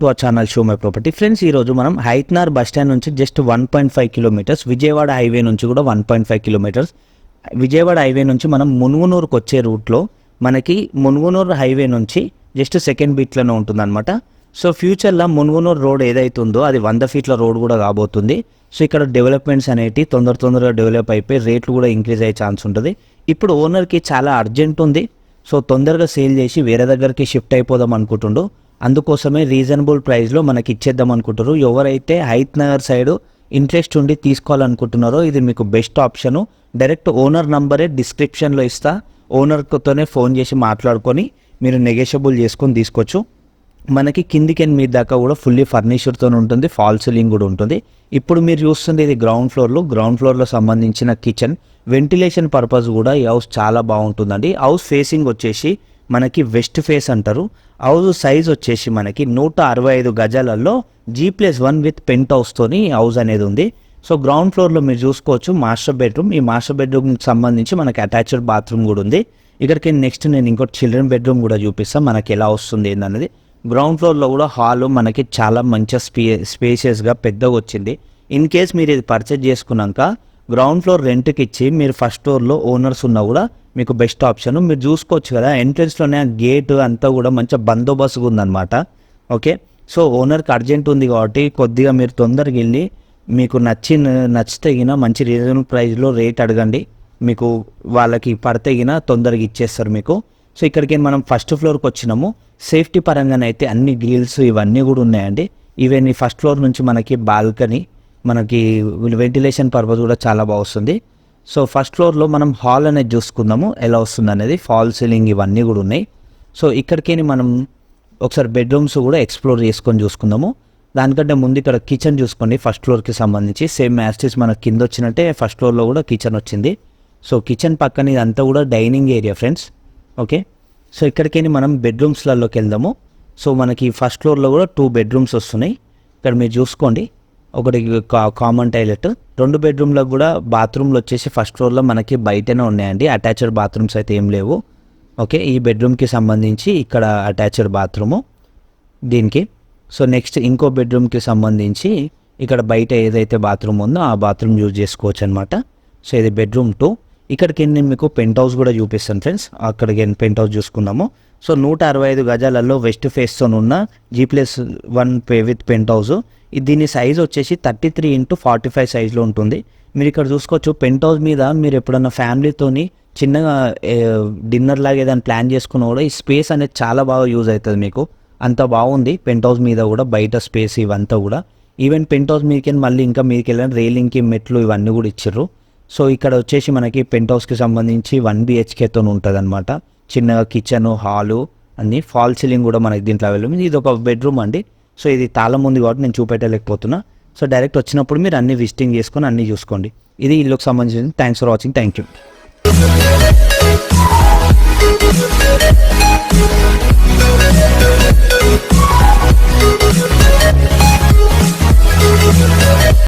To our channel show my property friends. ఈరోజు మనం Haithnar bus stand నుంచి జస్ట్ 1.5 కిలోమీటర్స్, విజయవాడ హైవే నుంచి కూడా 1.5 కిలోమీటర్స్, విజయవాడ హైవే నుంచి మనం మునుగునూరుకు వచ్చే రూట్లో మనకి మునుగునూరు హైవే నుంచి జస్ట్ సెకండ్ బీట్లోనే ఉంటుందన్నమాట. సో ఫ్యూచర్లో మునుగునూరు రోడ్ ఏదైతుందో అది 100 ఫీట్ల రోడ్ కూడా కాబోతుంది. సో ఇక్కడ డెవలప్మెంట్స్ అనేవి తొందరగా డెవలప్ అయిపోయి రేట్లు కూడా ఇంక్రీజ్ అయ్యే ఛాన్స్ ఉంటుంది. ఇప్పుడు ఓనర్కి చాలా అర్జెంట్ ఉంది. సో తొందరగా సేల్ చేసి వేరే దగ్గరికి షిఫ్ట్ అయిపోదాం అనుకుంటుండు. అందుకోసమే రీజనబుల్ ప్రైస్లో మనకి ఇచ్చేద్దాం అనుకుంటారు. ఎవరైతే హైత్ నగర్ సైడ్ ఇంట్రెస్ట్ ఉండి తీసుకోవాలనుకుంటున్నారో ఇది మీకు బెస్ట్ ఆప్షను. డైరెక్ట్ ఓనర్ నంబరే డిస్క్రిప్షన్లో ఇస్తా. ఓనర్తోనే ఫోన్ చేసి మాట్లాడుకొని మీరు నెగోషియబుల్ చేసుకొని తీసుకోవచ్చు. మనకి కిందికి మీద దాకా కూడా ఫుల్లీ ఫర్నిచర్తో ఉంటుంది, ఫాల్ సీలింగ్ కూడా ఉంటుంది. ఇప్పుడు మీరు చూస్తుంది ఇది గ్రౌండ్ ఫ్లోర్లో సంబంధించిన కిచెన్. వెంటిలేషన్ పర్పస్ కూడా ఈ హౌస్ చాలా బాగుంటుందండి. హౌస్ ఫేసింగ్ వచ్చేసి మనకి వెస్ట్ ఫేస్ అంటారు. హౌస్ సైజ్ వచ్చేసి మనకి 165 గజాలలో G+1 విత్ పెంట్ హౌస్తోని హౌస్ అనేది ఉంది. సో గ్రౌండ్ ఫ్లోర్లో మీరు చూసుకోవచ్చు మాస్టర్ బెడ్రూమ్. ఈ మాస్టర్ బెడ్రూమ్కి సంబంధించి మనకి అటాచ్డ్ బాత్రూమ్ కూడా ఉంది. ఇక్కడికి నెక్స్ట్ నేను ఇంకోటి చిల్డ్రన్ బెడ్రూమ్ కూడా చూపిస్తాను మనకి ఎలా వస్తుంది ఏందనేది. గ్రౌండ్ ఫ్లోర్లో కూడా హాల్ మనకి చాలా మంచిగా స్పేషియస్గా పెద్దగా వచ్చింది. ఇన్ కేస్ మీరు ఇది పర్చేజ్ చేసుకున్నాక గ్రౌండ్ ఫ్లోర్ రెంట్కి ఇచ్చి మీరు ఫస్ట్ ఫ్లోర్లో ఓనర్స్ ఉన్నా కూడా మీకు బెస్ట్ ఆప్షన్. మీరు చూసుకోవచ్చు కదా ఎంట్రెన్స్లోనే గేట్ అంతా కూడా మంచిగా బందోబస్తుగా ఉందన్నమాట. ఓకే, సో ఓనర్కి అర్జెంట్ ఉంది కాబట్టి కొద్దిగా మీరు తొందరగా వెళ్ళి మీకు నచ్చితే గిన మంచి రీజనబుల్ ప్రైస్లో రేట్ అడగండి. మీకు వాళ్ళకి పడితే గిన తొందరగా ఇచ్చేస్తారు మీకు. సో ఇక్కడికి మనం ఫస్ట్ ఫ్లోర్కి వచ్చినాము. సేఫ్టీ పరంగానైతే అన్ని గ్రిల్స్ ఇవన్నీ కూడా ఉన్నాయండి. ఈవెన్ ఈ ఫస్ట్ ఫ్లోర్ నుంచి మనకి బాల్కనీ, మనకి వెంటిలేషన్ పర్పస్ కూడా చాలా బాగా వస్తుంది. సో ఫస్ట్ ఫ్లోర్లో మనం హాల్ అనేది చూసుకుందాము ఎలా వస్తుంది అనేది. ఫాల్ సీలింగ్ ఇవన్నీ కూడా ఉన్నాయి. సో ఇక్కడికి మనం ఒకసారి బెడ్రూమ్స్ కూడా ఎక్స్ప్లోర్ చేసుకొని చూసుకుందాము. దానికంటే ముందు ఇక్కడ కిచెన్ చూసుకోండి. ఫస్ట్ ఫ్లోర్కి సంబంధించి సేమ్ యాస్టిస్ మనకి కింద వచ్చినట్టే ఫస్ట్ ఫ్లోర్లో కూడా కిచెన్ వచ్చింది. సో కిచెన్ పక్కన ఇదంతా కూడా dining area friends. Okay, so ఇక్కడికి మనం బెడ్రూమ్స్లలోకి వెళ్దాము. సో మనకి ఫస్ట్ ఫ్లోర్లో కూడా 2 బెడ్రూమ్స్ వస్తున్నాయి. ఇక్కడ మీరు చూసుకోండి, ఒకటి కామన్ టాయిలెట్. 2 బెడ్రూమ్లో కూడా బాత్రూమ్లు వచ్చేసి ఫస్ట్ ఫ్లోర్లో మనకి బయటనే ఉన్నాయండి. అటాచ్డ్ బాత్రూమ్స్ అయితే ఏం లేవు. ఓకే, ఈ బెడ్రూమ్కి సంబంధించి ఇక్కడ అటాచ్డ్ బాత్రూము దీనికి. సో నెక్స్ట్ ఇంకో బెడ్రూమ్కి సంబంధించి ఇక్కడ బయట ఏదైతే బాత్రూమ్ ఉందో ఆ బాత్రూమ్ యూజ్ చేసుకోవచ్చు అనమాట. సో ఇది బెడ్రూమ్ 2. ఇక్కడికి నేను మీకు పెంట్ హౌస్ కూడా చూపిస్తాను ఫ్రెండ్స్. అక్కడికి పెంట్ హౌస్ చూసుకుందాము. సో 165 గజాలలో వెస్ట్ ఫేస్తో ఉన్న G+1 విత్ పెంట్ హౌస్. దీని సైజ్ వచ్చేసి 33x45 సైజ్లో ఉంటుంది. మీరు ఇక్కడ చూసుకోవచ్చు. పెంట్ హౌస్ మీద మీరు ఎప్పుడన్నా ఫ్యామిలీతోని చిన్నగా డిన్నర్ లాగా ఏదైనా ప్లాన్ చేసుకున్నా కూడా ఈ స్పేస్ అనేది చాలా బాగా యూజ్ అవుతుంది మీకు. అంత బాగుంది పెంట్ హౌస్ మీద కూడా. బయట స్పేస్ ఇవంతా కూడా ఈవెన్ పెంట్ హౌస్ మీదకి మళ్ళీ ఇంకా మీదకి వెళ్ళిన రైలింగ్కి మెట్లు ఇవన్నీ కూడా ఇచ్చారు. సో ఇక్కడ వచ్చేసి మనకి పెంట్ హౌస్కి సంబంధించి 1 BHKతో ఉంటుంది అనమాట. చిన్నగా కిచెన్, హాలు అన్నీ. ఫాల్ సీలింగ్ కూడా మనకి దీంట్లో అవైలబుల్. ఇది ఒక బెడ్రూమ్ అండి. సో ఇది తాళం ఉంది కాబట్టి నేను చూపెట్టలేకపోతున్నా. సో డైరెక్ట్ వచ్చినప్పుడు మీరు అన్ని విజిటింగ్ చేసుకొని అన్నీ చూసుకోండి. ఇది ఇల్లుకి సంబంధించింది. Thanks for watching. Thank you.